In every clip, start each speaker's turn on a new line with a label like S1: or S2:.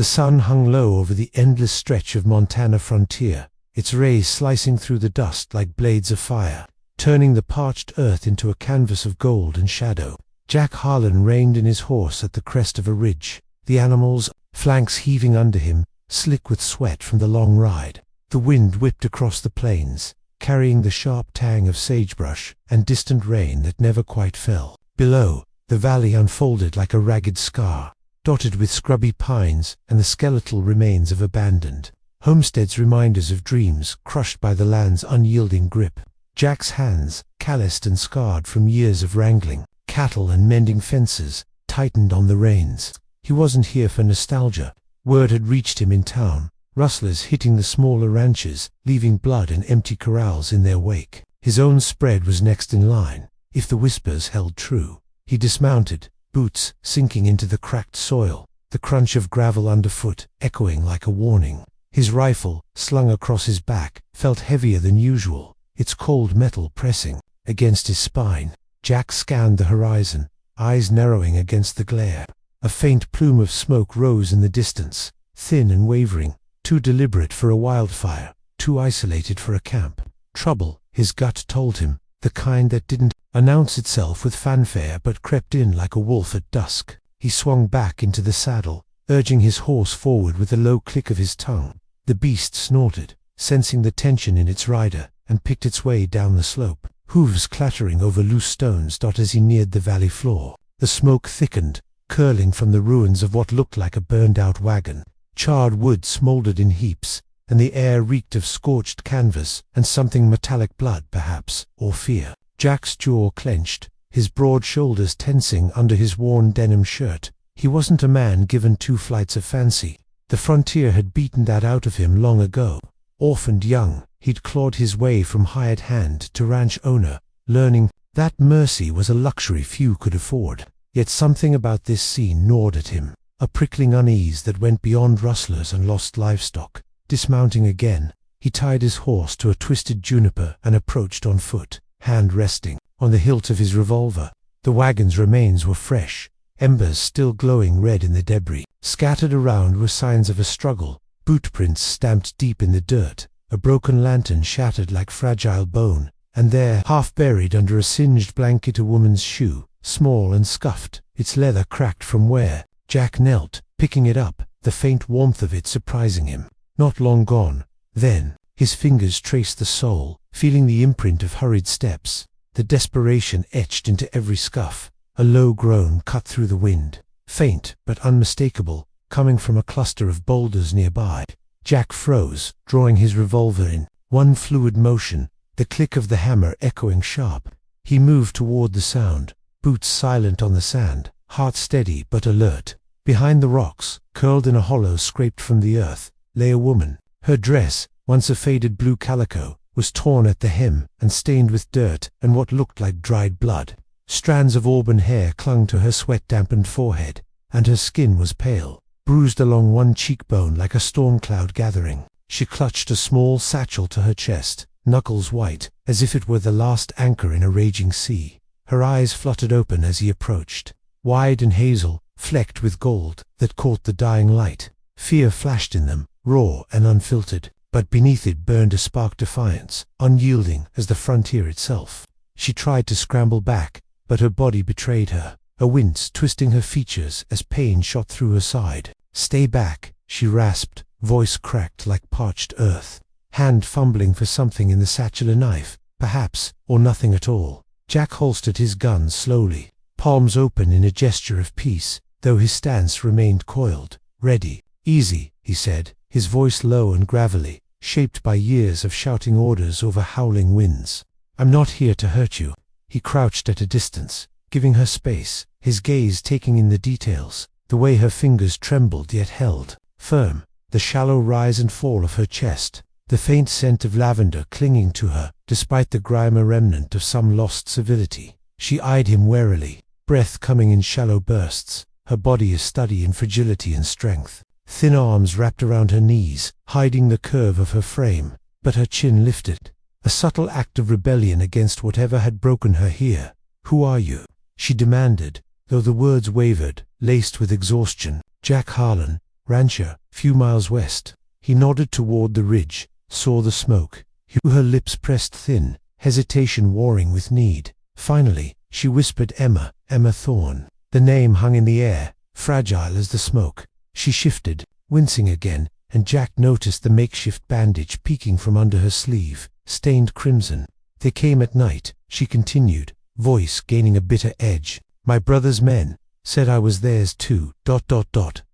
S1: The sun hung low over the endless stretch of Montana frontier, its rays slicing through the dust like blades of fire, turning the parched earth into a canvas of gold and shadow. Jack Harlan reined in his horse at the crest of a ridge, the animal's flanks heaving under him, slick with sweat from the long ride. The wind whipped across the plains, carrying the sharp tang of sagebrush and distant rain that never quite fell. Below, the valley unfolded like a ragged scar, dotted with scrubby pines and the skeletal remains of abandoned homesteads, reminders of dreams crushed by the land's unyielding grip. Jack's hands, calloused and scarred from years of wrangling cattle and mending fences, tightened on the reins. He wasn't here for nostalgia. Word had reached him in town, rustlers hitting the smaller ranches, leaving blood and empty corrals in their wake. His own spread was next in line, if the whispers held true. He dismounted, boots sinking into the cracked soil, the crunch of gravel underfoot echoing like a warning. His rifle, slung across his back, felt heavier than usual, its cold metal pressing against his spine. Jack scanned the horizon, eyes narrowing against the glare. A faint plume of smoke rose in the distance, thin and wavering, too deliberate for a wildfire, too isolated for a camp. Trouble, his gut told him, the kind that didn't announce itself with fanfare but crept in like a wolf at dusk. He swung back into the saddle, urging his horse forward with a low click of his tongue. The beast snorted, sensing the tension in its rider, and picked its way down the slope, hooves clattering over loose stones as he neared the valley floor. The smoke thickened, curling from the ruins of what looked like a burned-out wagon. Charred wood smoldered in heaps, and the air reeked of scorched canvas and something metallic, blood perhaps, or fear. Jack's jaw clenched, his broad shoulders tensing under his worn denim shirt. He wasn't a man given two flights of fancy. The frontier had beaten that out of him long ago. Orphaned young, he'd clawed his way from hired hand to ranch owner, learning that mercy was a luxury few could afford. Yet something about this scene gnawed at him, a prickling unease that went beyond rustlers and lost livestock. Dismounting again, he tied his horse to a twisted juniper and approached on foot, hand resting on the hilt of his revolver. The wagon's remains were fresh, embers still glowing red in the debris. Scattered around were signs of a struggle, boot prints stamped deep in the dirt, a broken lantern shattered like fragile bone, and there, half buried under a singed blanket, a woman's shoe, small and scuffed, its leather cracked from wear. Jack knelt, picking it up, the faint warmth of it surprising him. Not long gone. Then, his fingers traced the sole, feeling the imprint of hurried steps, the desperation etched into every scuff. A low groan cut through the wind, faint but unmistakable, coming from a cluster of boulders nearby. Jack froze, drawing his revolver in one fluid motion, the click of the hammer echoing sharp. He moved toward the sound, boots silent on the sand, heart steady but alert. Behind the rocks, curled in a hollow scraped from the earth, lay a woman. Her dress, once a faded blue calico, was torn at the hem and stained with dirt and what looked like dried blood. Strands of auburn hair clung to her sweat-dampened forehead, and her skin was pale, bruised along one cheekbone like a storm cloud gathering. She clutched a small satchel to her chest, knuckles white, as if it were the last anchor in a raging sea. Her eyes fluttered open as he approached, wide and hazel, flecked with gold that caught the dying light. Fear flashed in them, raw and unfiltered, but beneath it burned a spark defiance, unyielding as the frontier itself. She tried to scramble back, but her body betrayed her, a wince twisting her features as pain shot through her side. "Stay back," she rasped, voice cracked like parched earth, hand fumbling for something in the satchel, a knife, perhaps, or nothing at all. Jack holstered his gun slowly, palms open in a gesture of peace, though his stance remained coiled. "Ready." "Easy," he said, his voice low and gravelly, shaped by years of shouting orders over howling winds. "I'm not here to hurt you." He crouched at a distance, giving her space, his gaze taking in the details, the way her fingers trembled yet held firm, the shallow rise and fall of her chest, the faint scent of lavender clinging to her, despite the grime, a remnant of some lost civility. She eyed him warily, breath coming in shallow bursts, her body a study in fragility and strength. Thin arms wrapped around her knees, hiding the curve of her frame, but her chin lifted, a subtle act of rebellion against whatever had broken her here. "Who are you?" she demanded, though the words wavered, laced with exhaustion. "Jack Harlan," rancher, few miles west. He nodded toward the ridge, saw the smoke. Her lips pressed thin, hesitation warring with need. Finally, she whispered Emma Thorne. The name hung in the air, fragile as the smoke. She shifted, wincing again, and Jack noticed the makeshift bandage peeking from under her sleeve, stained crimson. They came at night, she continued, voice gaining a bitter edge. My brother's men said I was theirs too,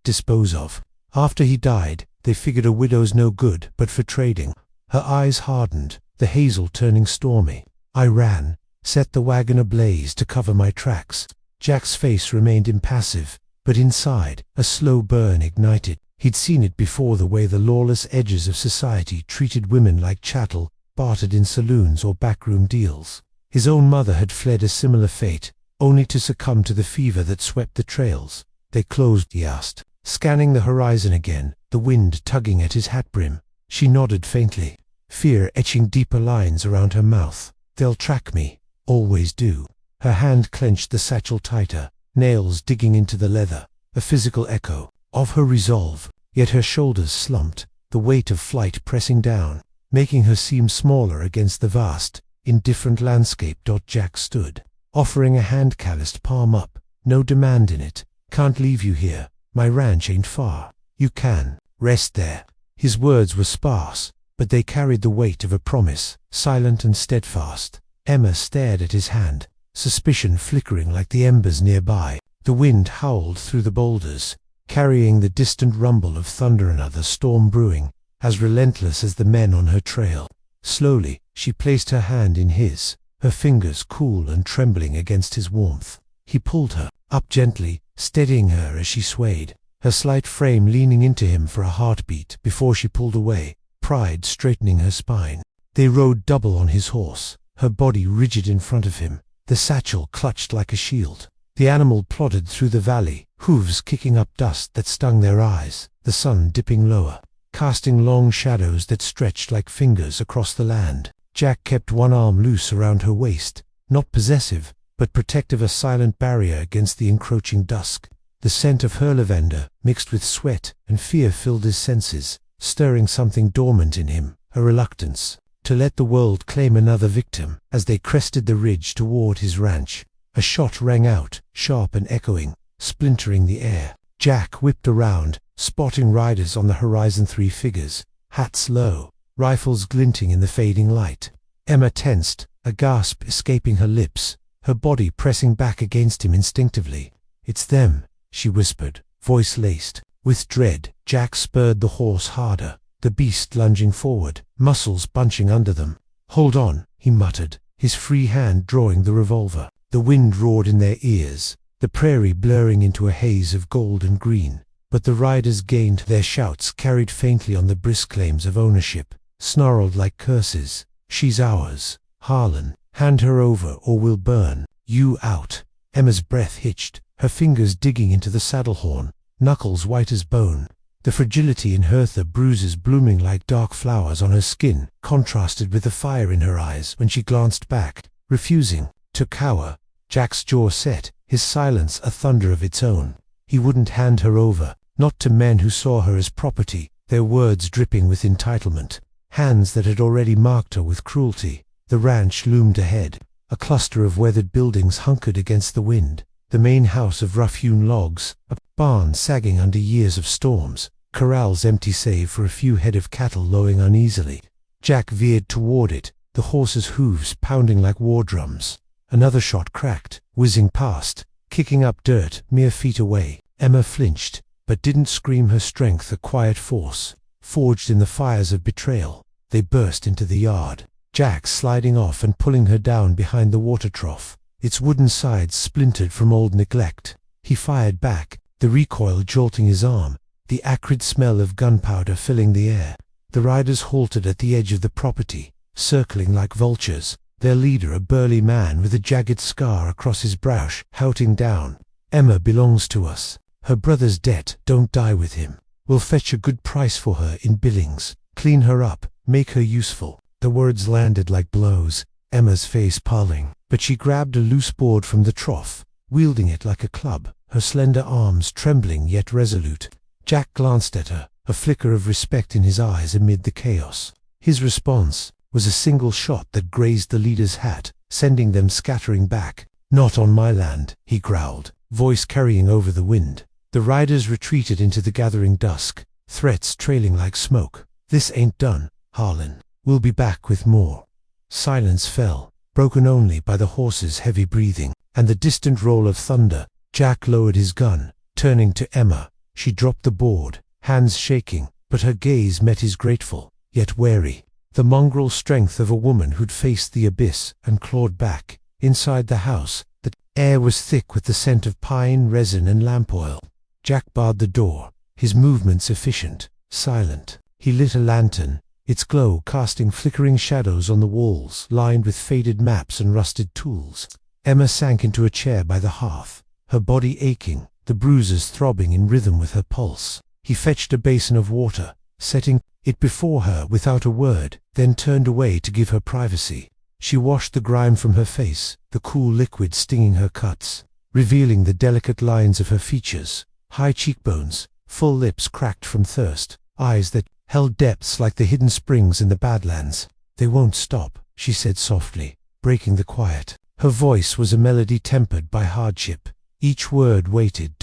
S1: dispose of. After he died, they figured a widow's no good but for trading. Her eyes hardened, the hazel turning stormy. I ran, set the wagon ablaze to cover my tracks. Jack's face remained impassive, but inside, a slow burn ignited. He'd seen it before, the way the lawless edges of society treated women like chattel, bartered in saloons or backroom deals. His own mother had fled a similar fate, only to succumb to the fever that swept the trails. They closed, he asked, scanning the horizon again, the wind tugging at his hat brim. She nodded faintly, fear etching deeper lines around her mouth. They'll track me, always do. Her hand clenched the satchel tighter, nails digging into the leather, a physical echo of her resolve, yet her shoulders slumped, the weight of flight pressing down, making her seem smaller against the vast, indifferent landscape. Jack stood, offering a hand, calloused palm up. No demand in it. Can't leave you here. My ranch ain't far. You can rest there. His words were sparse, but they carried the weight of a promise, silent and steadfast. Emma stared at his hand, suspicion flickering like the embers nearby. The wind howled through the boulders, carrying the distant rumble of thunder, another storm brewing, as relentless as the men on her trail. Slowly, she placed her hand in his, her fingers cool and trembling against his warmth. He pulled her up gently, steadying her as she swayed, her slight frame leaning into him for a heartbeat before she pulled away, pride straightening her spine. They rode double on his horse, her body rigid in front of him, the satchel clutched like a shield. The animal plodded through the valley, hooves kicking up dust that stung their eyes, the sun dipping lower, casting long shadows that stretched like fingers across the land. Jack kept one arm loose around her waist, not possessive, but protective, a silent barrier against the encroaching dusk. The scent of her lavender, mixed with sweat and fear, filled his senses, stirring something dormant in him, a reluctance to let the world claim another victim. As they crested the ridge toward his ranch, a shot rang out, sharp and echoing, splintering the air. Jack whipped around, spotting riders on the horizon, 3 figures, hats low, rifles glinting in the fading light. Emma tensed, a gasp escaping her lips, her body pressing back against him instinctively. It's them, she whispered, voice laced with dread. Jack spurred the horse harder, the beast lunging forward, muscles bunching under them. Hold on, he muttered, his free hand drawing the revolver. The wind roared in their ears, the prairie blurring into a haze of gold and green. But the riders gained, their shouts carried faintly on the brisk claims of ownership, snarled like curses. She's ours, Harlan. Hand her over or we'll burn you out. Emma's breath hitched, her fingers digging into the saddle horn, knuckles white as bone. The fragility in her, the bruises blooming like dark flowers on her skin, contrasted with the fire in her eyes when she glanced back, refusing to cower. Jack's jaw set, his silence a thunder of its own. He wouldn't hand her over, not to men who saw her as property, their words dripping with entitlement, hands that had already marked her with cruelty. The ranch loomed ahead, a cluster of weathered buildings hunkered against the wind, the main house of rough-hewn logs, a barn sagging under years of storms, corrals empty save for a few head of cattle lowing uneasily. Jack veered toward it, the horse's hooves pounding like war drums. Another shot cracked, whizzing past, kicking up dirt mere feet away. Emma flinched, but didn't scream, her strength a quiet force, forged in the fires of betrayal. They burst into the yard, Jack sliding off and pulling her down behind the water trough, its wooden sides splintered from old neglect. He fired back, the recoil jolting his arm, the acrid smell of gunpowder filling the air. The riders halted at the edge of the property, circling like vultures, their leader a burly man with a jagged scar across his brow, shouting down, "Emma belongs to us. Her brother's debt, don't die with him. We'll fetch a good price for her in Billings, clean her up, make her useful." The words landed like blows, Emma's face paling, but she grabbed a loose board from the trough, wielding it like a club, her slender arms trembling yet resolute. Jack glanced at her, a flicker of respect in his eyes amid the chaos. His response was a single shot that grazed the leader's hat, sending them scattering back. "Not on my land," he growled, voice carrying over the wind. The riders retreated into the gathering dusk, threats trailing like smoke. "This ain't done, Harlan. We'll be back with more." Silence fell, broken only by the horses' heavy breathing and the distant roll of thunder. Jack lowered his gun, turning to Emma. She dropped the board, hands shaking, but her gaze met his grateful, yet wary. The mongrel strength of a woman who'd faced the abyss and clawed back. Inside the house, the air was thick with the scent of pine, resin, and lamp oil. Jack barred the door, his movements efficient, silent. He lit a lantern, its glow casting flickering shadows on the walls lined with faded maps and rusted tools. Emma sank into a chair by the hearth, her body aching, the bruises throbbing in rhythm with her pulse. He fetched a basin of water, setting it before her without a word, then turned away to give her privacy. She washed the grime from her face, the cool liquid stinging her cuts, revealing the delicate lines of her features, high cheekbones, full lips cracked from thirst, eyes that held depths like the hidden springs in the Badlands. "They won't stop," she said softly, breaking the quiet. Her voice was a melody tempered by hardship, each word weighted.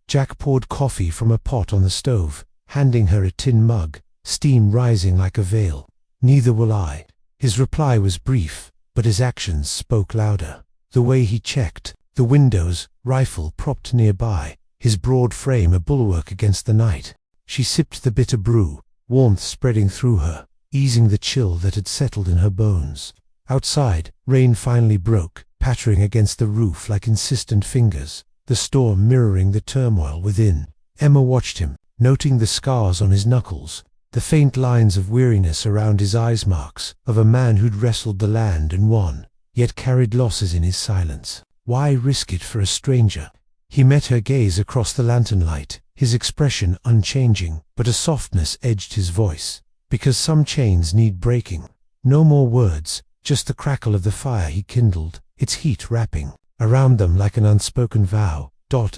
S1: Jack poured coffee from a pot on the stove, handing her a tin mug, steam rising like a veil. "Neither will I." His reply was brief, but his actions spoke louder. The way he checked the windows, rifle propped nearby, his broad frame a bulwark against the night. She sipped the bitter brew, warmth spreading through her, easing the chill that had settled in her bones. Outside, rain finally broke, pattering against the roof like insistent fingers, the storm mirroring the turmoil within. Emma watched him, noting the scars on his knuckles, the faint lines of weariness around his eyes, marks of a man who'd wrestled the land and won, yet carried losses in his silence. Why risk it for a stranger? He met her gaze across the lantern light, his expression unchanging, but a softness edged his voice. "Because some chains need breaking." No more words, just the crackle of the fire he kindled, its heat wrapping around them like an unspoken vow.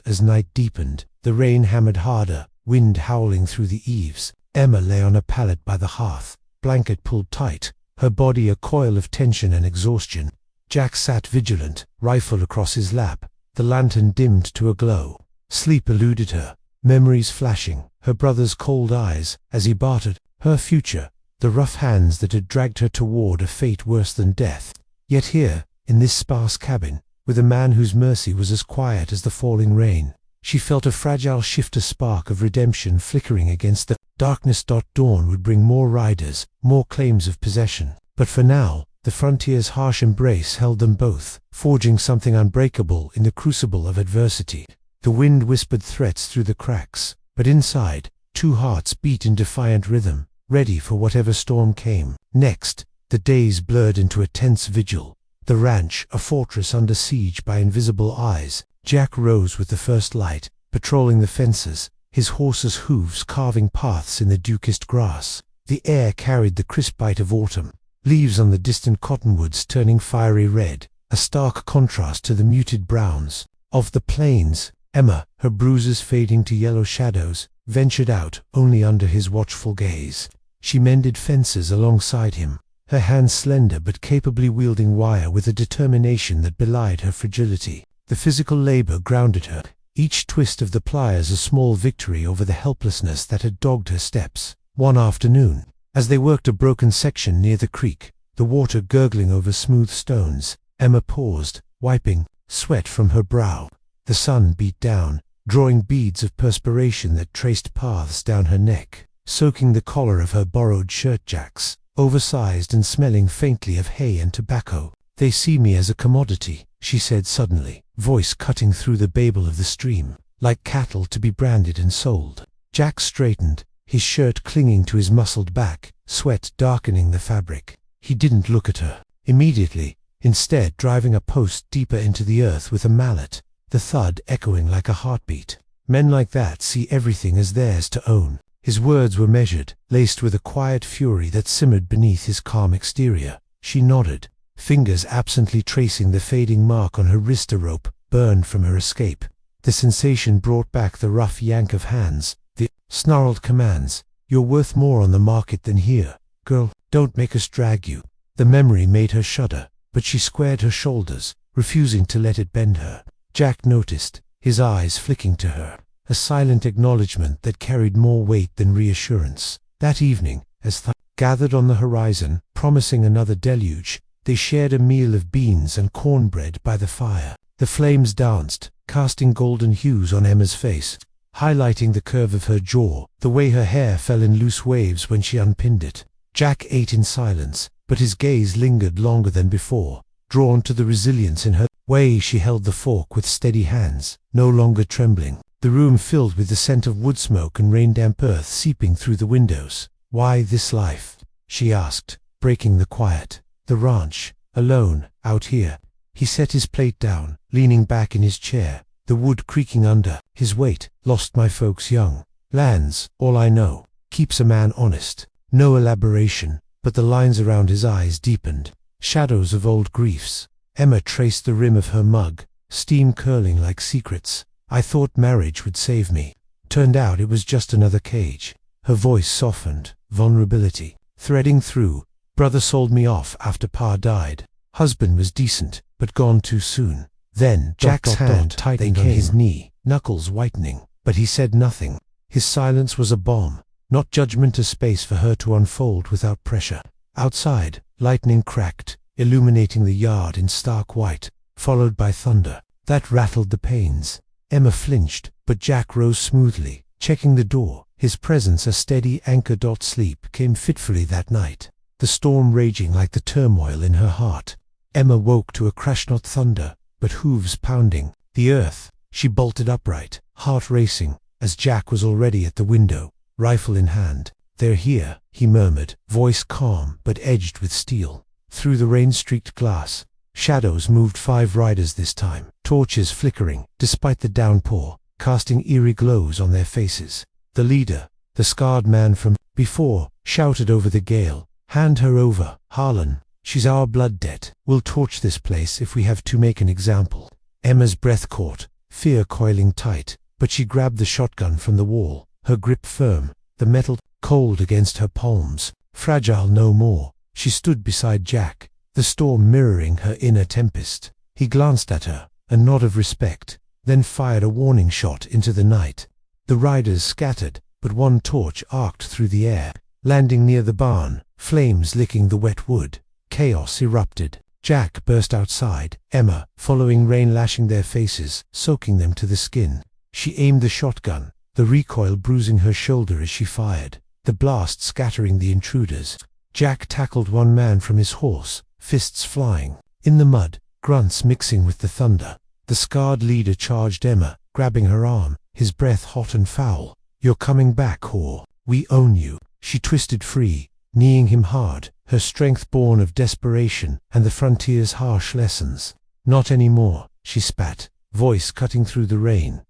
S1: As night deepened, the rain hammered harder, wind howling through the eaves. Emma lay on a pallet by the hearth, blanket pulled tight, her body a coil of tension and exhaustion. Jack sat vigilant, rifle across his lap, the lantern dimmed to a glow. Sleep eluded her, memories flashing, her brother's cold eyes as he bartered her future, the rough hands that had dragged her toward a fate worse than death. Yet here, in this sparse cabin, with a man whose mercy was as quiet as the falling rain, she felt a fragile shifter spark of redemption flickering against the darkness. Dawn would bring more riders, more claims of possession, but for now, the frontier's harsh embrace held them both, forging something unbreakable in the crucible of adversity. The wind whispered threats through the cracks, but inside, two hearts beat in defiant rhythm, ready for whatever storm came. Next, the days blurred into a tense vigil. The ranch, a fortress under siege by invisible eyes. Jack rose with the first light, patrolling the fences, his horse's hooves carving paths in the dew-kissed grass. The air carried the crisp bite of autumn, leaves on the distant cottonwoods turning fiery red, a stark contrast to the muted browns of the plains. Emma, her bruises fading to yellow shadows, ventured out only under his watchful gaze. She mended fences alongside him, her hands slender but capably wielding wire with a determination that belied her fragility. The physical labor grounded her, each twist of the pliers a small victory over the helplessness that had dogged her steps. One afternoon, as they worked a broken section near the creek, the water gurgling over smooth stones, Emma paused, wiping sweat from her brow. The sun beat down, drawing beads of perspiration that traced paths down her neck, soaking the collar of her borrowed shirt jacks, oversized and smelling faintly of hay and tobacco. "They see me as a commodity," she said suddenly, voice cutting through the babel of the stream, "like cattle to be branded and sold." Jack straightened, his shirt clinging to his muscled back, sweat darkening the fabric. He didn't look at her immediately, instead driving a post deeper into the earth with a mallet, the thud echoing like a heartbeat. "Men like that see everything as theirs to own." His words were measured, laced with a quiet fury that simmered beneath his calm exterior. She nodded, fingers absently tracing the fading mark on her wrist. A rope burned from her escape. The sensation brought back the rough yank of hands, The snarled commands. You're worth more on the market than here. Girl, don't make us drag you. The memory made her shudder, but she squared her shoulders, refusing to let it bend her. Jack noticed, his eyes flicking to her, a silent acknowledgement that carried more weight than reassurance. That evening, as gathered on the horizon, promising another deluge, they shared a meal of beans and cornbread by the fire. The flames danced, casting golden hues on Emma's face, highlighting the curve of her jaw, the way her hair fell in loose waves when she unpinned it. Jack ate in silence, but his gaze lingered longer than before, drawn to the resilience in her way. She held the fork with steady hands, no longer trembling. The room filled with the scent of wood smoke and rain-damp earth seeping through the windows. Why this life? She asked, breaking the quiet. The ranch, alone, out here. He set his plate down, leaning back in his chair, the wood creaking under his weight. Lost my folks young. Land's all I know. Keeps a man honest. No elaboration, but the lines around his eyes deepened. Shadows of old griefs. Emma traced the rim of her mug, steam curling like secrets. I thought marriage would save me. Turned out it was just another cage. Her voice softened, vulnerability threading through. Brother sold me off after Pa died. Husband was decent, but gone too soon. Then Jack's hand tightened on his knee, knuckles whitening, but he said nothing. His silence was a bomb, not judgment, a space for her to unfold without pressure. Outside, lightning cracked, illuminating the yard in stark white, followed by thunder that rattled the panes. Emma flinched, but Jack rose smoothly, checking the door. His presence a steady anchor. Sleep came fitfully that night, the storm raging like the turmoil in her heart. Emma woke to a crash, not thunder, but hooves pounding the earth. She bolted upright, heart racing, as Jack was already at the window, rifle in hand. They're here, he murmured, voice calm but edged with steel. Through the rain-streaked glass, shadows moved. 5 riders this time, torches flickering, despite the downpour, casting eerie glows on their faces. The leader, the scarred man from before, shouted over the gale, "Hand her over, Harlan. She's our blood debt. We'll torch this place if we have to make an example." Emma's breath caught, fear coiling tight, but she grabbed the shotgun from the wall, her grip firm, the metal cold against her palms, fragile no more. She stood beside Jack, the storm mirroring her inner tempest. He glanced at her, a nod of respect, then fired a warning shot into the night. The riders scattered, but one torch arced through the air, landing near the barn, flames licking the wet wood. Chaos erupted. Jack burst outside, Emma, following, rain lashing their faces, soaking them to the skin. She aimed the shotgun, the recoil bruising her shoulder as she fired, the blast scattering the intruders. Jack tackled one man from his horse, fists flying. In the mud, grunts mixing with the thunder. The scarred leader charged Emma, grabbing her arm, his breath hot and foul. "You're coming back, whore. We own you." She twisted free, kneeing him hard, her strength born of desperation and the frontier's harsh lessons. "Not anymore," she spat, voice cutting through the rain.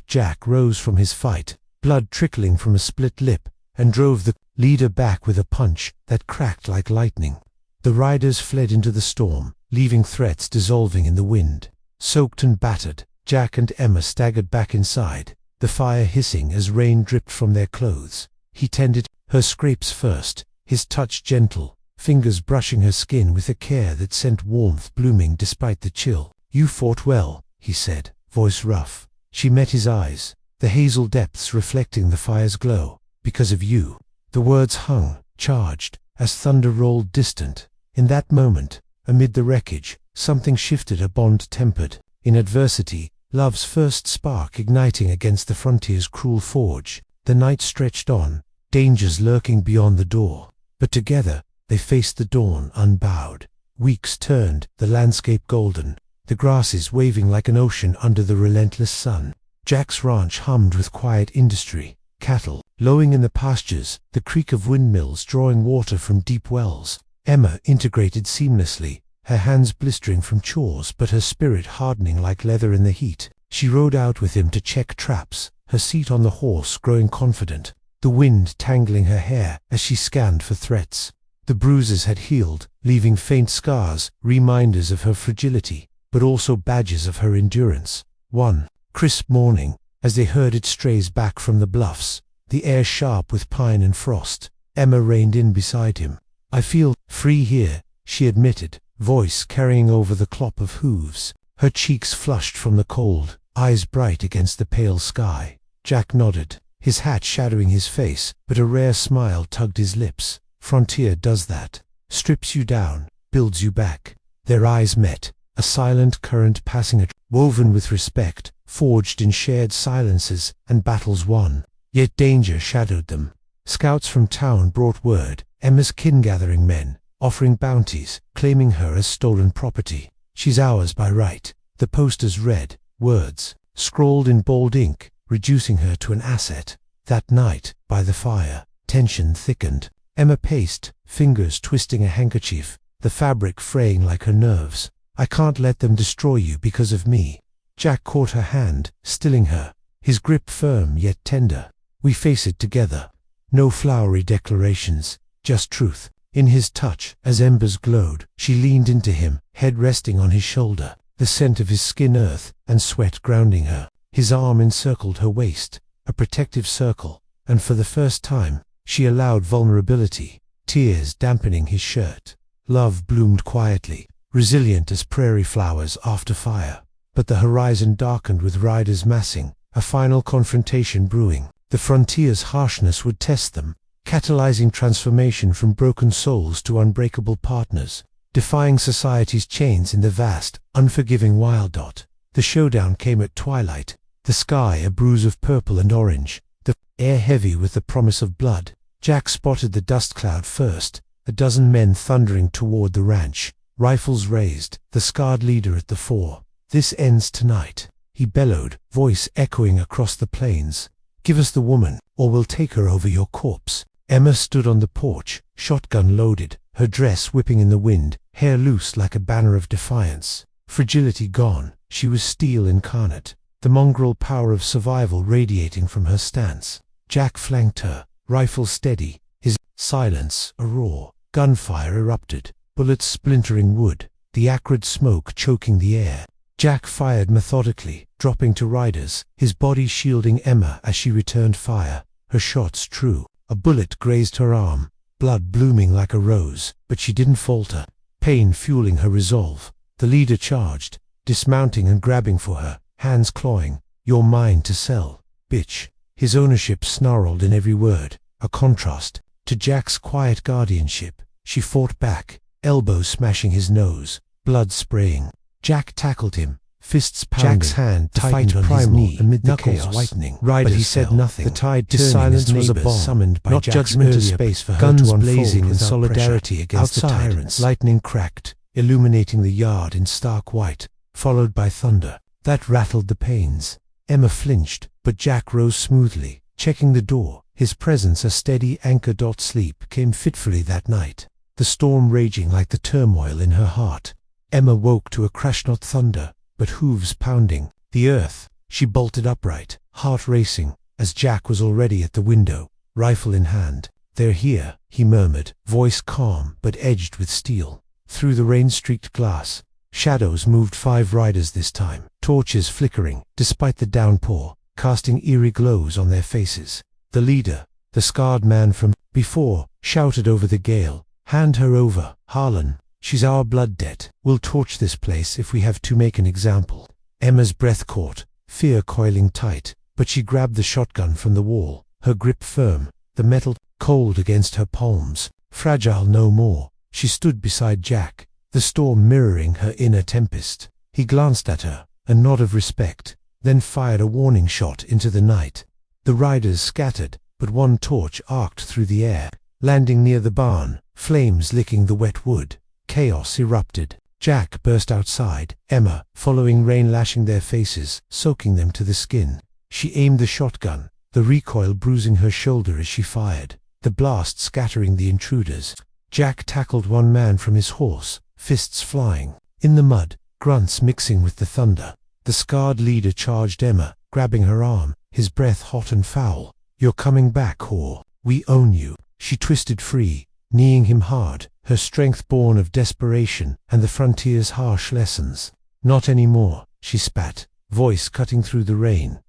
S1: Jack rose from his fight, blood trickling from a split lip, and drove the leader back with a punch that cracked like lightning. The riders fled into the storm, leaving threats dissolving in the wind. Soaked and battered, Jack and Emma staggered back inside, the fire hissing as rain dripped from their clothes. He tended her scrapes first, his touch gentle, fingers brushing her skin with a care that sent warmth blooming despite the chill. "You fought well," he said, voice rough. She met his eyes, the hazel depths reflecting the fire's glow. "Because of you." The words hung, charged, as thunder rolled distant. In that moment, amid the wreckage, something shifted, a bond tempered. In adversity, love's first spark igniting against the frontier's cruel forge. The night stretched on, dangers lurking beyond the door. But together, they faced the dawn unbowed. Weeks turned, the landscape golden, the grasses waving like an ocean under the relentless sun. Jack's ranch hummed with quiet industry, cattle lowing in the pastures, the creak of windmills drawing water from deep wells. Emma integrated seamlessly, her hands blistering from chores but her spirit hardening like leather in the heat. She rode out with him to check traps, her seat on the horse growing confident, the wind tangling her hair as she scanned for threats. The bruises had healed, leaving faint scars, reminders of her fragility, but also badges of her endurance. One crisp morning, as they herded strays back from the bluffs, the air sharp with pine and frost. Emma reined in beside him. "I feel free here," she admitted, voice carrying over the clop of hooves. Her cheeks flushed from the cold, eyes bright against the pale sky. Jack nodded, his hat shadowing his face, but a rare smile tugged his lips. "Frontier does that. Strips you down, builds you back." Their eyes met, a silent current passing, woven with respect, forged in shared silences and battles won. Yet danger shadowed them. Scouts from town brought word, Emma's kin-gathering men, offering bounties, claiming her as stolen property. "She's ours by right," the posters read, words, scrawled in bold ink, reducing her to an asset. That night, by the fire, tension thickened. Emma paced, fingers twisting a handkerchief, the fabric fraying like her nerves. "I can't let them destroy you because of me." Jack caught her hand, stilling her, his grip firm yet tender. "We face it together." No flowery declarations, just truth. In his touch, as embers glowed, she leaned into him, head resting on his shoulder, the scent of his skin earth and sweat grounding her. His arm encircled her waist, a protective circle, and for the first time, she allowed vulnerability, tears dampening his shirt. Love bloomed quietly, resilient as prairie flowers after fire. But the horizon darkened with riders massing, a final confrontation brewing. The frontier's harshness would test them, catalyzing transformation from broken souls to unbreakable partners, defying society's chains in the vast, unforgiving wild. The showdown came at twilight, the sky a bruise of purple and orange, the air heavy with the promise of blood. Jack spotted the dust cloud first, a dozen men thundering toward the ranch, rifles raised, the scarred leader at the fore. "This ends tonight," he bellowed, voice echoing across the plains. "Give us the woman, or we'll take her over your corpse." Emma stood on the porch, shotgun loaded, her dress whipping in the wind, hair loose like a banner of defiance. Fragility gone, she was steel incarnate, the mongrel power of survival radiating from her stance. Jack flanked her, rifle steady, his silence a roar. Gunfire erupted, bullets splintering wood, the acrid smoke choking the air. Jack fired methodically, dropping to riders, his body shielding Emma as she returned fire, her shots true. A bullet grazed her arm, blood blooming like a rose, but she didn't falter, pain fueling her resolve. The leader charged, dismounting and grabbing for her, hands clawing. "You're mine to sell, bitch." His ownership snarled in every word, a contrast to Jack's quiet guardianship. She fought back, elbows smashing his nose, blood spraying. Jack tackled him, fists pounding. Jack's hand tightened on his knee amid the chaos, whitening. But he said nothing. The tide turning, his silence was a bomb summoned by Jack's judgmental space for her guns to unfold blazing in solidarity against the tyrants. Lightning cracked, illuminating the yard in stark white, followed by thunder that rattled the panes. Emma flinched, but Jack rose smoothly, checking the door, his presence a steady anchor. Sleep came fitfully that night, the storm raging like the turmoil in her heart. Emma woke to a crash, not thunder, but hooves pounding the earth. She bolted upright, heart racing, as Jack was already at the window, rifle in hand. "They're here," he murmured, voice calm but edged with steel. Through the rain-streaked glass, shadows moved, 5 riders this time, torches flickering, despite the downpour, casting eerie glows on their faces. The leader, the scarred man from before, shouted over the gale, "Hand her over, Harlan. She's our blood debt. We'll torch this place if we have to make an example." Emma's breath caught, fear coiling tight, but she grabbed the shotgun from the wall, her grip firm, the metal cold against her palms, fragile no more. She stood beside Jack, the storm mirroring her inner tempest. He glanced at her, a nod of respect, then fired a warning shot into the night. The riders scattered, but one torch arced through the air, landing near the barn, flames licking the wet wood. Chaos erupted. Jack burst outside, Emma, following, rain lashing their faces, soaking them to the skin. She aimed the shotgun, the recoil bruising her shoulder as she fired, the blast scattering the intruders. Jack tackled one man from his horse, fists flying. In the mud, grunts mixing with the thunder. The scarred leader charged Emma, grabbing her arm, his breath hot and foul. "You're coming back, whore. We own you." She twisted free, kneeing him hard, her strength born of desperation and the frontier's harsh lessons. "Not anymore," she spat, voice cutting through the rain.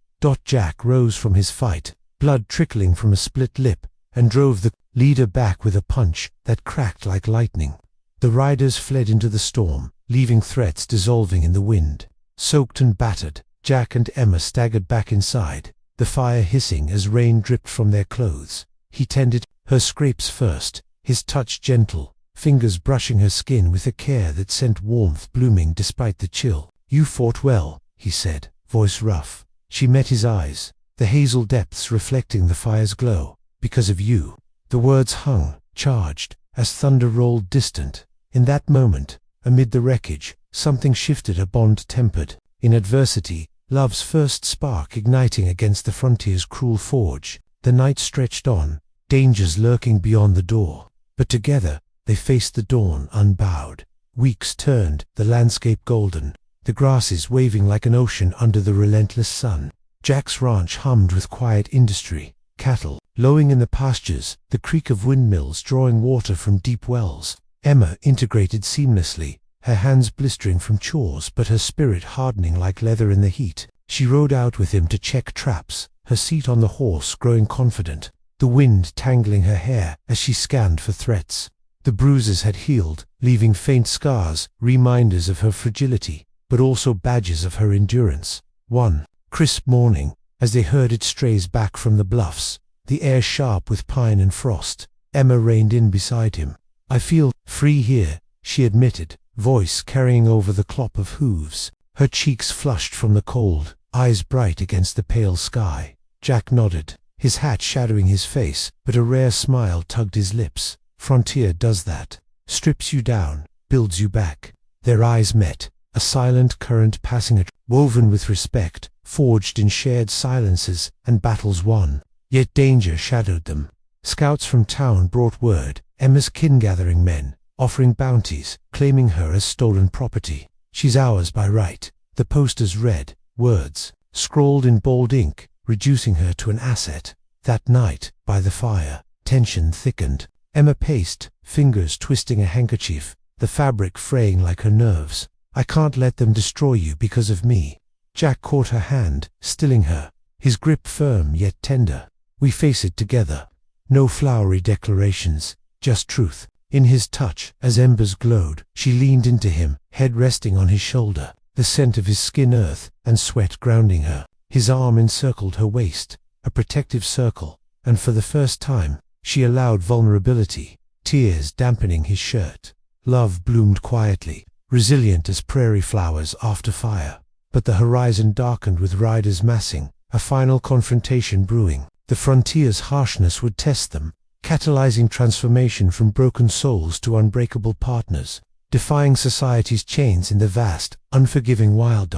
S1: Jack rose from his fight, blood trickling from a split lip, and drove the leader back with a punch that cracked like lightning. The riders fled into the storm, leaving threats dissolving in the wind. Soaked and battered, Jack and Emma staggered back inside, the fire hissing as rain dripped from their clothes. He tended her scrapes first, his touch gentle, fingers brushing her skin with a care that sent warmth blooming despite the chill. "You fought well," he said, voice rough. She met his eyes, the hazel depths reflecting the fire's glow. "Because of you." The words hung, charged, as thunder rolled distant. In that moment, amid the wreckage, something shifted, a bond tempered. In adversity, love's first spark igniting against the frontier's cruel forge. The night stretched on, dangers lurking beyond the door. But together, they faced the dawn unbowed. Weeks turned, the landscape golden, the grasses waving like an ocean under the relentless sun. Jack's ranch hummed with quiet industry, cattle lowing in the pastures, the creak of windmills drawing water from deep wells. Emma integrated seamlessly, her hands blistering from chores but her spirit hardening like leather in the heat. She rode out with him to check traps, her seat on the horse growing confident, the wind tangling her hair as she scanned for threats. The bruises had healed, leaving faint scars, reminders of her fragility, but also badges of her endurance. One crisp morning, as they herded strays back from the bluffs, the air sharp with pine and frost, Emma reined in beside him. "I feel free here," she admitted, voice carrying over the clop of hooves. Her cheeks flushed from the cold, eyes bright against the pale sky. Jack nodded, his hat shadowing his face, but a rare smile tugged his lips. "Frontier does that. Strips you down, builds you back." Their eyes met, a silent current passing, woven with respect, forged in shared silences and battles won. Yet danger shadowed them. Scouts from town brought word, Emma's kin-gathering men, offering bounties, claiming her as stolen property. "She's ours by right," the posters read, words scrawled in bold ink, reducing her to an asset. That night, by the fire, tension thickened. Emma paced, fingers twisting a handkerchief, the fabric fraying like her nerves. "I can't let them destroy you because of me." Jack caught her hand, stilling her, his grip firm yet tender. "We face it together. No flowery declarations, just truth." In his touch, as embers glowed, she leaned into him, head resting on his shoulder, the scent of his skin earth and sweat grounding her. His arm encircled her waist, a protective circle, and for the first time, she allowed vulnerability, tears dampening his shirt. Love bloomed quietly, resilient as prairie flowers after fire. But the horizon darkened with riders massing, a final confrontation brewing. The frontier's harshness would test them, catalyzing transformation from broken souls to unbreakable partners, defying society's chains in the vast, unforgiving wild.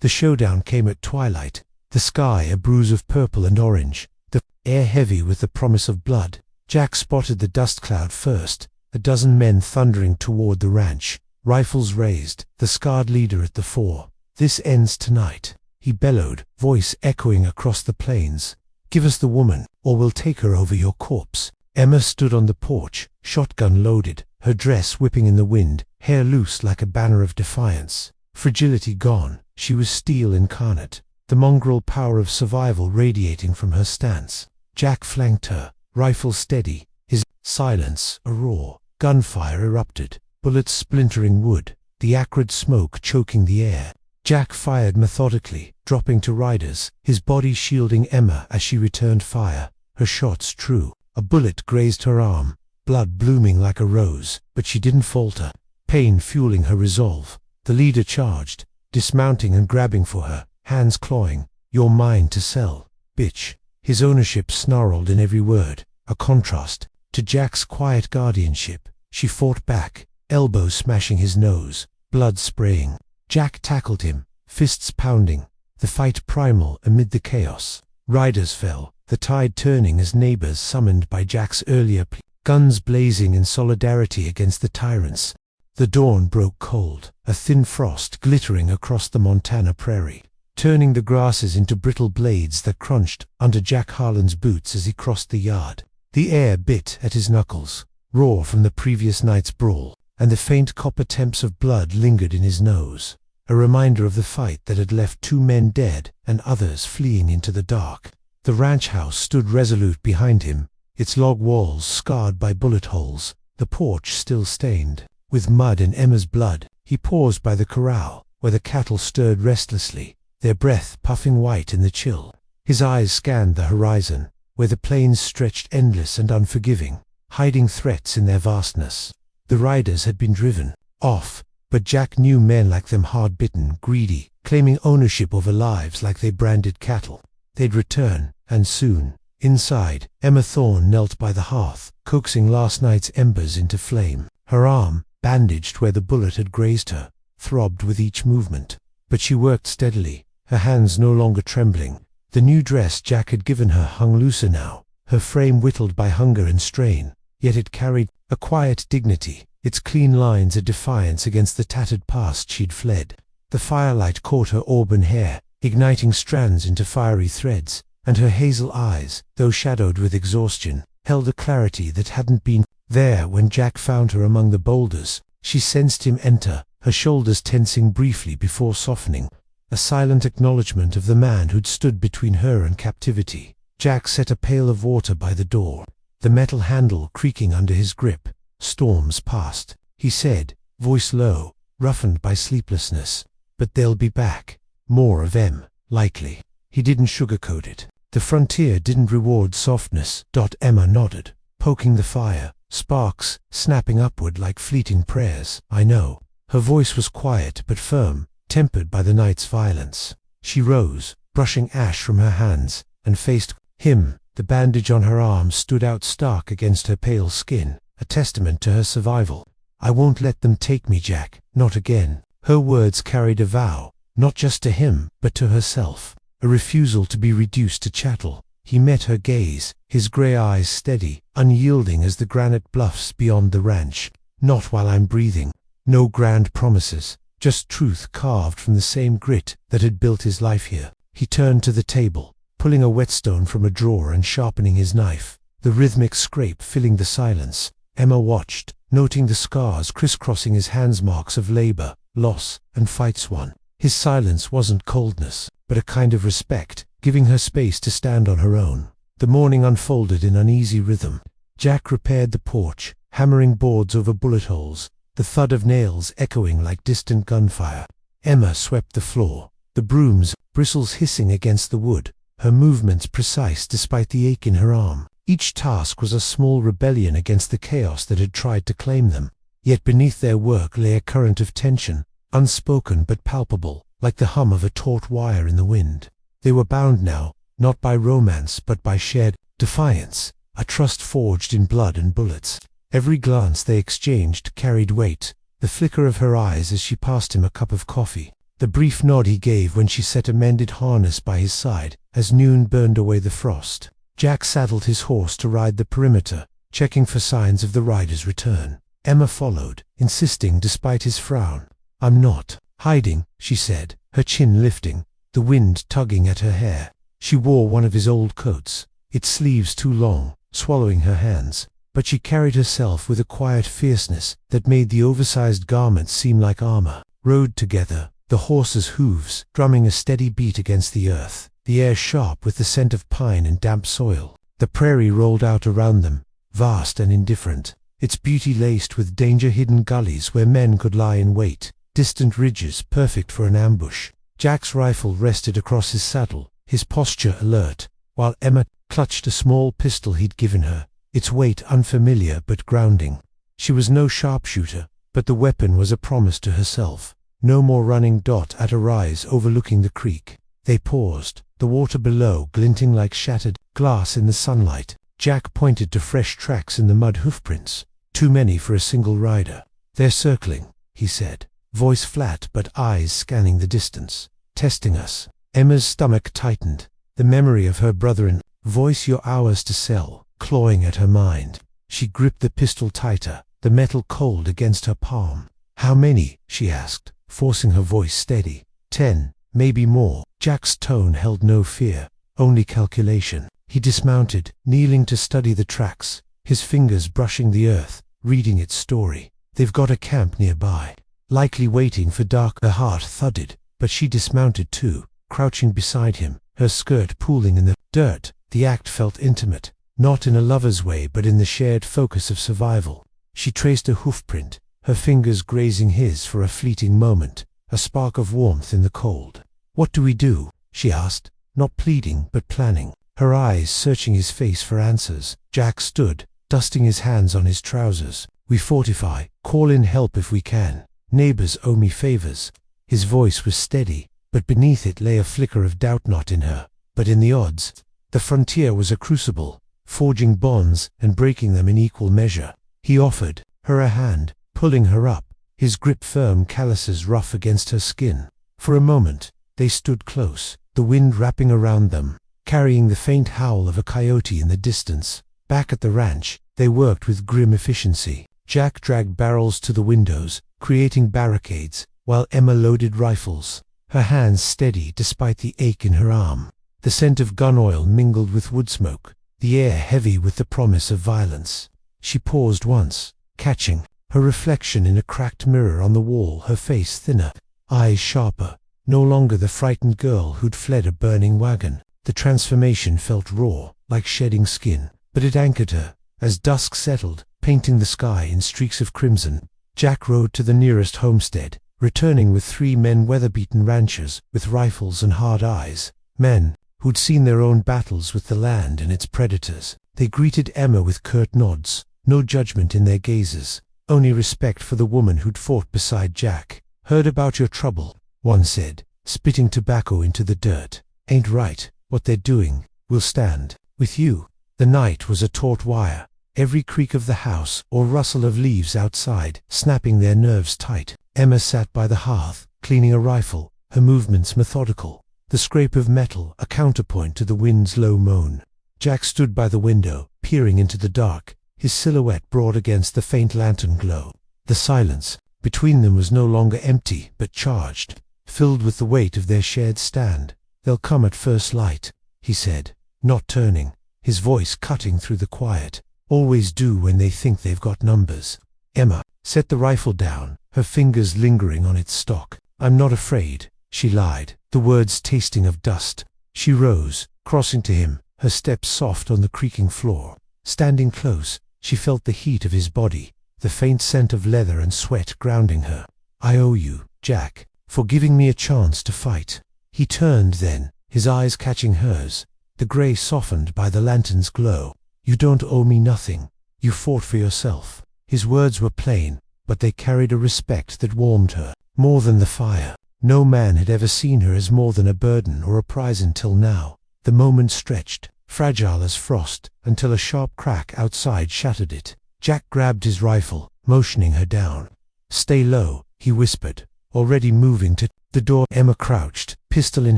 S1: The showdown came at twilight, the sky a bruise of purple and orange, the air heavy with the promise of blood. Jack spotted the dust cloud first, a dozen men thundering toward the ranch, rifles raised, the scarred leader at the fore. "This ends tonight," he bellowed, voice echoing across the plains. "Give us the woman, or we'll take her over your corpse." Emma stood on the porch, shotgun loaded, her dress whipping in the wind, hair loose like a banner of defiance. Fragility gone, she was steel incarnate, the mongrel power of survival radiating from her stance. Jack flanked her, rifle steady, his silence a roar. Gunfire erupted, bullets splintering wood, the acrid smoke choking the air. Jack fired methodically, dropping to riders, his body shielding Emma as she returned fire, her shots true. A bullet grazed her arm, blood blooming like a rose, but she didn't falter, pain fueling her resolve. The leader charged, dismounting and grabbing for her, hands clawing. "You're mine to sell, bitch." His ownership snarled in every word, a contrast to Jack's quiet guardianship. She fought back, elbows smashing his nose, blood spraying. Jack tackled him, fists pounding, the fight primal amid the chaos. Riders fell, the tide turning as neighbors summoned by Jack's earlier plea, guns blazing in solidarity against the tyrants. The dawn broke cold, a thin frost glittering across the Montana prairie, turning the grasses into brittle blades that crunched under Jack Harlan's boots as he crossed the yard. The air bit at his knuckles, raw from the previous night's brawl, and the faint copper temps of blood lingered in his nose, a reminder of the fight that had left 2 men dead and others fleeing into the dark. The ranch house stood resolute behind him, its log walls scarred by bullet holes, the porch still stained with mud and Emma's blood. He paused by the corral, where the cattle stirred restlessly, their breath puffing white in the chill. His eyes scanned the horizon, where the plains stretched endless and unforgiving, hiding threats in their vastness. The riders had been driven off, but Jack knew men like them, hard-bitten, greedy, claiming ownership over lives like they branded cattle. They'd return, and soon. Inside, Emma Thorne knelt by the hearth, coaxing last night's embers into flame. Her arm, bandaged where the bullet had grazed her, throbbed with each movement. But she worked steadily, her hands no longer trembling. The new dress Jack had given her hung looser now, her frame whittled by hunger and strain, yet it carried a quiet dignity, its clean lines a defiance against the tattered past she'd fled. The firelight caught her auburn hair, igniting strands into fiery threads, and her hazel eyes, though shadowed with exhaustion, held a clarity that hadn't been there when Jack found her among the boulders. She sensed him enter, her shoulders tensing briefly before softening, a silent acknowledgement of the man who'd stood between her and captivity. Jack set a pail of water by the door, the metal handle creaking under his grip. Storms passed, he said, voice low, roughened by sleeplessness. But they'll be back. More of them, likely. He didn't sugarcoat it. The frontier didn't reward softness. Emma nodded, poking the fire, sparks snapping upward like fleeting prayers. I know. Her voice was quiet but firm, tempered by the night's violence. She rose, brushing ash from her hands, and faced him. The bandage on her arm stood out stark against her pale skin, a testament to her survival. I won't let them take me, Jack. Not again. Her words carried a vow, not just to him, but to herself. A refusal to be reduced to chattel. He met her gaze, his grey eyes steady, unyielding as the granite bluffs beyond the ranch. Not while I'm breathing. No grand promises, just truth carved from the same grit that had built his life here. He turned to the table, pulling a whetstone from a drawer and sharpening his knife, the rhythmic scrape filling the silence. Emma watched, noting the scars crisscrossing his hands, marks of labor, loss, and fights won. His silence wasn't coldness, but a kind of respect, giving her space to stand on her own. The morning unfolded in uneasy rhythm. Jack repaired the porch, hammering boards over bullet holes, the thud of nails echoing like distant gunfire. Emma swept the floor, the broom's bristles hissing against the wood, her movements precise despite the ache in her arm. Each task was a small rebellion against the chaos that had tried to claim them. Yet beneath their work lay a current of tension, unspoken but palpable, like the hum of a taut wire in the wind. They were bound now, not by romance but by shared defiance, a trust forged in blood and bullets. Every glance they exchanged carried weight, the flicker of her eyes as she passed him a cup of coffee, the brief nod he gave when she set a mended harness by his side, as noon burned away the frost. Jack saddled his horse to ride the perimeter, checking for signs of the rider's return. Emma followed, insisting despite his frown. I'm not hiding, she said, her chin lifting, the wind tugging at her hair. She wore one of his old coats, its sleeves too long, swallowing her hands, but she carried herself with a quiet fierceness that made the oversized garments seem like armor. Rode together, the horse's hooves drumming a steady beat against the earth, the air sharp with the scent of pine and damp soil. The prairie rolled out around them, vast and indifferent, its beauty laced with danger-hidden gullies where men could lie in wait, distant ridges perfect for an ambush. Jack's rifle rested across his saddle, his posture alert, while Emma clutched a small pistol he'd given her, its weight unfamiliar but grounding. She was no sharpshooter, but the weapon was a promise to herself. No more running. At a rise overlooking the creek, they paused, the water below glinting like shattered glass in the sunlight. Jack pointed to fresh tracks in the mud, hoofprints, too many for a single rider. They're circling, he said, voice flat but eyes scanning the distance. Testing us. Emma's stomach tightened, the memory of her brother in voice, your hours to sell, clawing at her mind. She gripped the pistol tighter, the metal cold against her palm. How many? She asked, forcing her voice steady. 10, maybe more. Jack's tone held no fear, only calculation. He dismounted, kneeling to study the tracks, his fingers brushing the earth, reading its story. They've got a camp nearby, likely waiting for dark. Her heart thudded, but she dismounted too, crouching beside him, her skirt pooling in the dirt. The act felt intimate, not in a lover's way but in the shared focus of survival. She traced a hoofprint, her fingers grazing his for a fleeting moment, a spark of warmth in the cold. "What do we do?" she asked, not pleading but planning, her eyes searching his face for answers. Jack stood, dusting his hands on his trousers. "We fortify, call in help if we can. Neighbors owe me favors." His voice was steady, but beneath it lay a flicker of doubt. Not in her, but in the odds. The frontier was a crucible, forging bonds and breaking them in equal measure. He offered her a hand, pulling her up, his grip firm, calluses rough against her skin. For a moment, they stood close, the wind wrapping around them, carrying the faint howl of a coyote in the distance. Back at the ranch, they worked with grim efficiency. Jack dragged barrels to the windows, creating barricades, while Emma loaded rifles, her hands steady despite the ache in her arm. The scent of gun oil mingled with wood smoke, the air heavy with the promise of violence. She paused once, catching her reflection in a cracked mirror on the wall, her face thinner, eyes sharper, no longer the frightened girl who'd fled a burning wagon. The transformation felt raw, like shedding skin, but it anchored her. As dusk settled, painting the sky in streaks of crimson, Jack rode to the nearest homestead, returning with 3 men, weather-beaten ranchers, with rifles and hard eyes, men who'd seen their own battles with the land and its predators. They greeted Emma with curt nods, no judgment in their gazes, only respect for the woman who'd fought beside Jack. "Heard about your trouble," one said, spitting tobacco into the dirt. "Ain't right, what they're doing. We'll stand with you." The night was a taut wire, every creak of the house or rustle of leaves outside snapping their nerves tight. Emma sat by the hearth, cleaning a rifle, her movements methodical, the scrape of metal a counterpoint to the wind's low moan. Jack stood by the window, peering into the dark, his silhouette broad against the faint lantern glow. The silence between them was no longer empty, but charged, filled with the weight of their shared stand. "They'll come at first light," he said, not turning, his voice cutting through the quiet. "Always do when they think they've got numbers." Emma set the rifle down, her fingers lingering on its stock. "I'm not afraid," she lied, the words tasting of dust. She rose, crossing to him, her steps soft on the creaking floor. Standing close, she felt the heat of his body, the faint scent of leather and sweat grounding her. "I owe you, Jack, for giving me a chance to fight." He turned then, his eyes catching hers, the gray softened by the lantern's glow. "You don't owe me nothing. You fought for yourself." His words were plain, but they carried a respect that warmed her, more than the fire. No man had ever seen her as more than a burden or a prize until now. The moment stretched, fragile as frost, until a sharp crack outside shattered it. Jack grabbed his rifle, motioning her down. "Stay low," he whispered, already moving to the door. Emma crouched, pistol in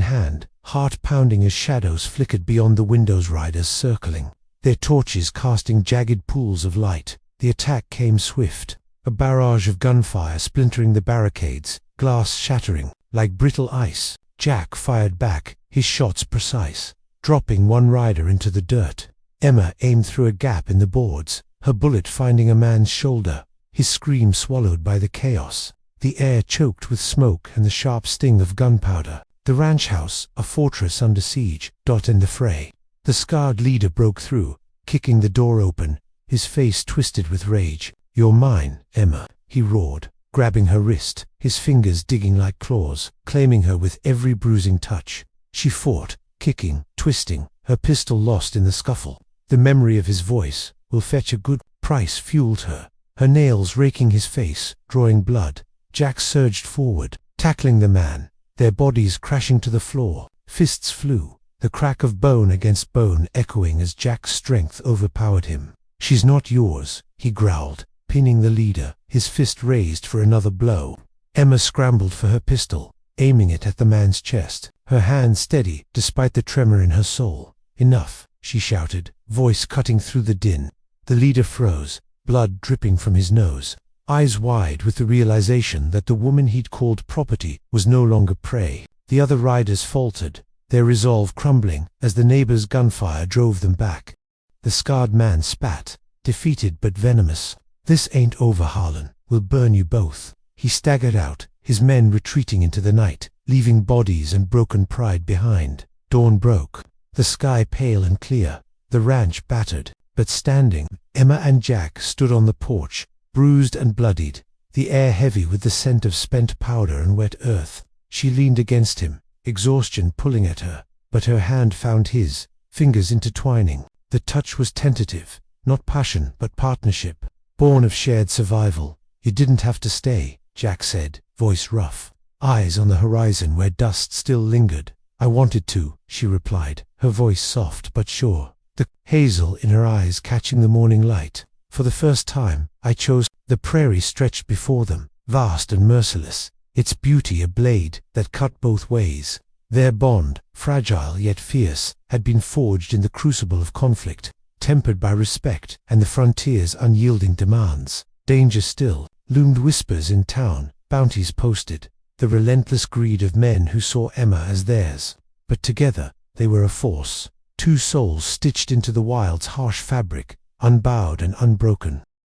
S1: hand, heart pounding as shadows flickered beyond the window's riders circling, their torches casting jagged pools of light. The attack came swift, a barrage of gunfire splintering the barricades, glass shattering like brittle ice. Jack fired back, his shots precise, dropping one rider into the dirt. Emma aimed through a gap in the boards, her bullet finding a man's shoulder, his scream swallowed by the chaos. The air choked with smoke and the sharp sting of gunpowder. The ranch house, a fortress under siege, in the fray. The scarred leader broke through, kicking the door open, his face twisted with rage. "You're mine, Emma," he roared, grabbing her wrist, his fingers digging like claws, claiming her with every bruising touch. She fought, kicking, twisting, her pistol lost in the scuffle. The memory of his voice, "Will fetch a good price," fueled her, her nails raking his face, drawing blood. Jack surged forward, tackling the man, their bodies crashing to the floor. Fists flew, the crack of bone against bone echoing as Jack's strength overpowered him. "She's not yours," he growled, pinning the leader, his fist raised for another blow. Emma scrambled for her pistol, aiming it at the man's chest, her hand steady despite the tremor in her soul. "Enough," she shouted, voice cutting through the din. The leader froze, blood dripping from his nose, eyes wide with the realization that the woman he'd called property was no longer prey. The other riders faltered, their resolve crumbling as the neighbor's gunfire drove them back. The scarred man spat, defeated but venomous. "This ain't over, Harlan. We'll burn you both." He staggered out, his men retreating into the night, leaving bodies and broken pride behind. Dawn broke, the sky pale and clear, the ranch battered, but standing. Emma and Jack stood on the porch, bruised and bloodied, the air heavy with the scent of spent powder and wet earth. She leaned against him, exhaustion pulling at her, but her hand found his, fingers intertwining. The touch was tentative, not passion but partnership, born of shared survival. "You didn't have to stay," Jack said, voice rough, eyes on the horizon where dust still lingered. "I wanted to," she replied, her voice soft but sure, the hazel in her eyes catching the morning light. "For the first time, I chose." The prairie stretched before them, vast and merciless, its beauty a blade that cut both ways. Their bond, fragile yet fierce, had been forged in the crucible of conflict, tempered by respect and the frontier's unyielding demands. Danger still loomed, whispers in town, bounties posted, the relentless greed of men who saw Emma as theirs. But together they were a force, two souls stitched into the wild's harsh fabric, unbowed and unbroken.